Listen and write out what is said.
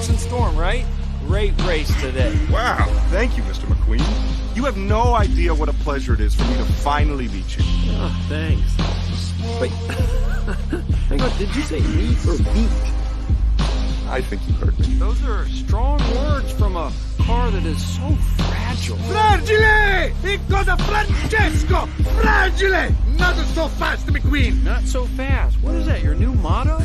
Jackson Storm, right? Great race today. Wow, thank you, Mr. McQueen. You have no idea what a pleasure it is for me to finally beat you. Oh, thanks. Wait, hang on, did you say meet or beat? I think you heard me. Those are strong words from a car that is so fragile. Fragile! It cosa Francesco! Fragile! Not so fast, McQueen! Not so fast. What is that, your new motto?